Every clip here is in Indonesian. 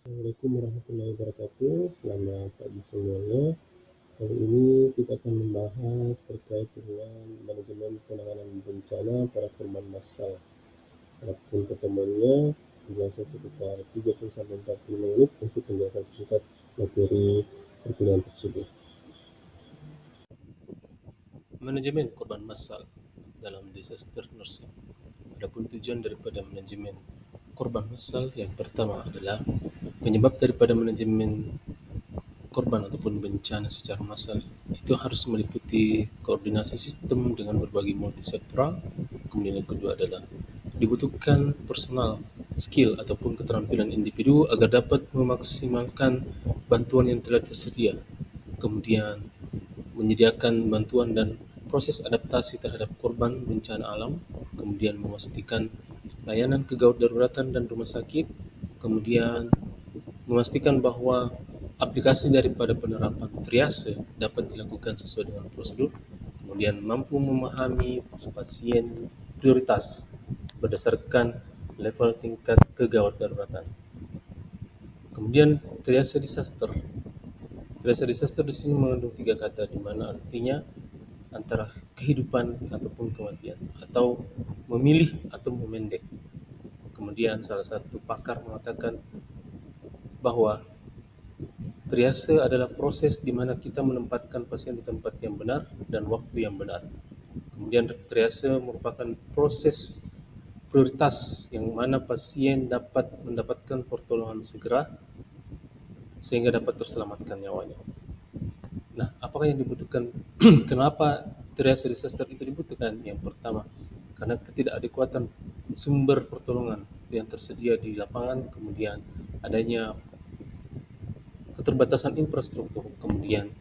Assalamualaikum warahmatullahi wabarakatuh. Selamat pagi semuanya. Kali ini kita akan membahas terkait dengan manajemen penanganan bencana para korban massal. Adapun pertemuannya berlangsung sekitar 30-45 menit untuk penjelasan singkat materi perkuliahan tersebut. Manajemen korban massal dalam disaster nursing. Adapun tujuan daripada manajemen korban massal yang pertama adalah penyebab daripada manajemen korban ataupun bencana secara massal itu harus meliputi koordinasi sistem dengan berbagai multisektoral. Kemudian yang kedua adalah dibutuhkan personal skill ataupun keterampilan individu agar dapat memaksimalkan bantuan yang telah tersedia. Kemudian menyediakan bantuan dan proses adaptasi terhadap korban bencana alam. Kemudian memastikan layanan kegawat daruratan dan rumah sakit. Kemudian memastikan bahwa aplikasi daripada penerapan triase dapat dilakukan sesuai dengan prosedur, kemudian mampu memahami pasien prioritas berdasarkan level tingkat kegawat daruratan. Kemudian triase disaster. Triase disaster di sini mengandung 3 kata, di mana artinya antara kehidupan ataupun kematian, atau memilih atau memendek. Kemudian salah satu pakar mengatakan bahwa triase adalah proses di mana kita menempatkan pasien di tempat yang benar dan waktu yang benar. Kemudian triase merupakan proses prioritas yang mana pasien dapat mendapatkan pertolongan segera sehingga dapat terselamatkan nyawanya. Nah, apakah yang dibutuhkan? Kenapa triase disaster itu dibutuhkan? Yang pertama, karena ketidakadekuatan sumber pertolongan yang tersedia di lapangan, kemudian adanya keterbatasan infrastruktur, kemudian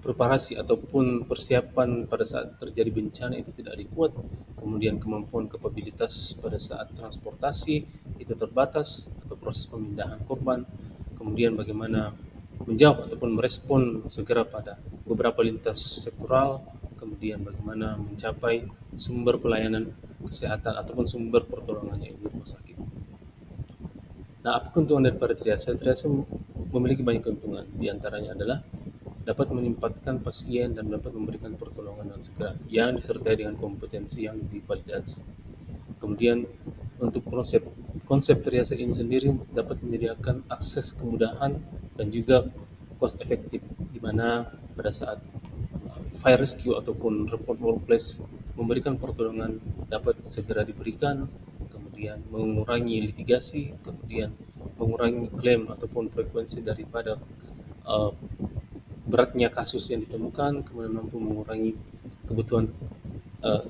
preparasi ataupun persiapan pada saat terjadi bencana itu tidak adekuat, kemudian kemampuan kapabilitas pada saat transportasi itu terbatas atau proses pemindahan korban, kemudian bagaimana menjawab ataupun merespon segera pada beberapa lintas sektoral, kemudian bagaimana mencapai sumber pelayanan kesehatan ataupun sumber pertolongan yang di rumah sakit. Nah, apa keuntungan daripada triase? Triase memiliki banyak keuntungan, di antaranya adalah dapat menempatkan pasien dan dapat memberikan pertolongan yang segera yang disertai dengan kompetensi yang divalidasi. Kemudian untuk konsep triase ini sendiri dapat menyediakan akses kemudahan dan juga cost efektif, di mana pada saat fire rescue ataupun report workplace memberikan pertolongan dapat segera diberikan, kemudian mengurangi litigasi, kemudian mengurangi klaim ataupun frekuensi daripada uh, beratnya kasus yang ditemukan, kemudian mampu mengurangi kebutuhan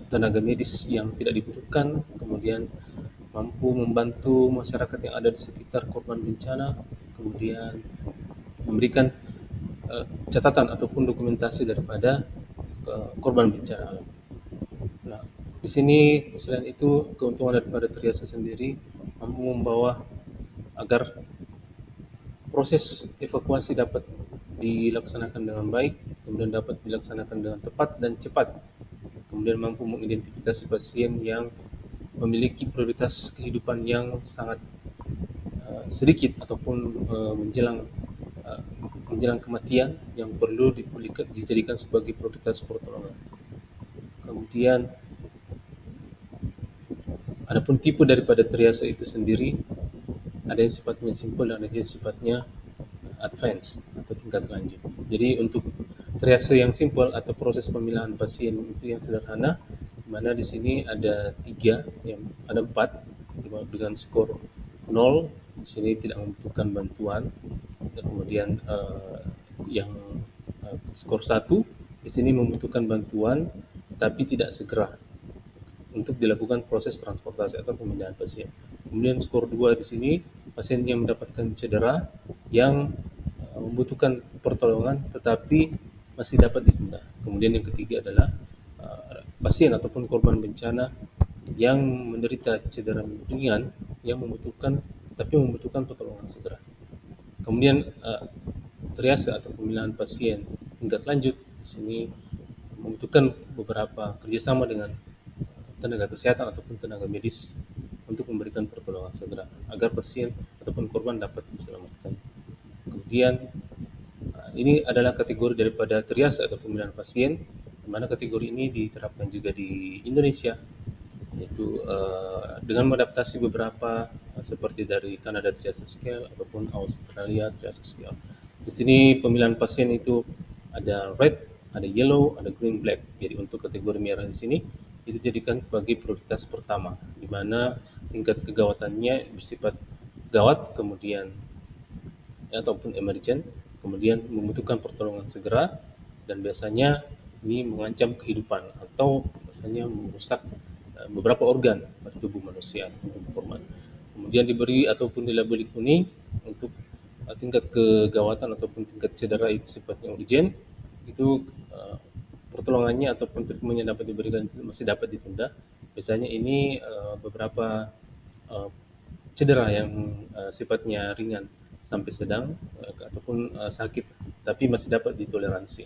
tenaga medis yang tidak dibutuhkan, kemudian mampu membantu masyarakat yang ada di sekitar korban bencana, kemudian memberikan catatan ataupun dokumentasi daripada korban bencana alam. Nah, di sini selain itu keuntungan daripada triase sendiri mampu membawa agar proses evakuasi dapat dilaksanakan dengan baik, kemudian dapat dilaksanakan dengan tepat dan cepat, kemudian mampu mengidentifikasi pasien yang memiliki prioritas kehidupan yang sangat sedikit ataupun uh, menjelang kematian yang perlu dijadikan sebagai prioritas pertolongan. Kemudian adapun tipe daripada triase itu sendiri, ada yang sifatnya simple dan ada yang sifatnya advance atau tingkat lanjut. Jadi untuk triase yang simple atau proses pemilahan pasien itu yang sederhana, di mana di sini ada ada 4 dengan skor 0, di sini tidak membutuhkan bantuan, dan kemudian yang skor 1 di sini membutuhkan bantuan tapi tidak segera untuk dilakukan proses transportasi atau pemindahan pasien. Kemudian skor 2 di sini pasien yang mendapatkan cedera yang membutuhkan pertolongan tetapi masih dapat ditunda. Kemudian yang ketiga adalah pasien ataupun korban bencana yang menderita cedera ringan yang membutuhkan pertolongan segera. Kemudian triase atau pemilihan pasien tingkat lanjut di sini membutuhkan beberapa kerjasama dengan tenaga kesehatan ataupun tenaga medis untuk memberikan pertolongan segera agar pasien ataupun korban dapat diselamatkan. Kemudian ini adalah kategori daripada triase atau pemindahan pasien, di mana kategori ini diterapkan juga di Indonesia, yaitu dengan mengadaptasi beberapa seperti dari Kanada Triage Scale ataupun Australia Triage Scale. Di sini pemilihan pasien itu ada red, ada yellow, ada green, black. Jadi untuk kategori merah di sini itu dijadikan sebagai prioritas pertama, di mana tingkat kegawatannya bersifat gawat, kemudian ataupun emergent, kemudian membutuhkan pertolongan segera, dan biasanya ini mengancam kehidupan atau biasanya merusak beberapa organ pada tubuh manusia untuk korban. Kemudian diberi ataupun dilabeli kuning untuk tingkat kegawatan ataupun tingkat cedera itu sifatnya urgent, itu pertolongannya ataupun treatmentnya dapat diberikan itu masih dapat ditunda. Biasanya ini beberapa uh, cedera yang sifatnya ringan sampai sedang ataupun sakit tapi masih dapat ditoleransi.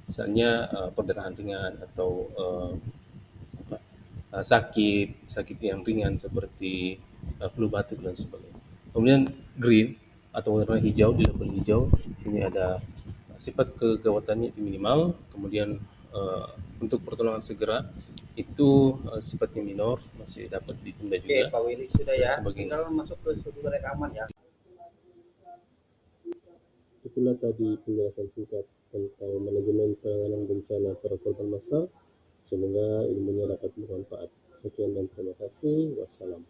Misalnya perdarahan ringan atau sakit sakit yang ringan seperti flu batuk dan sebagainya. Kemudian green atau warna hijau, di label hijau di sini ada sifat kegawatannya itu minimal, kemudian untuk pertolongan segera itu sifatnya minor, masih dapat ditunda juga. Oke, Pak Willy sudah Dan ya. sebagainya. Tinggal masuk ke studio rekaman ya. Itulah tadi penjelasan singkat tentang manajemen penanganan bencana pada korban massal. Semoga ilmunya dapat bermanfaat. Sekian dan terima kasih. Wassalam.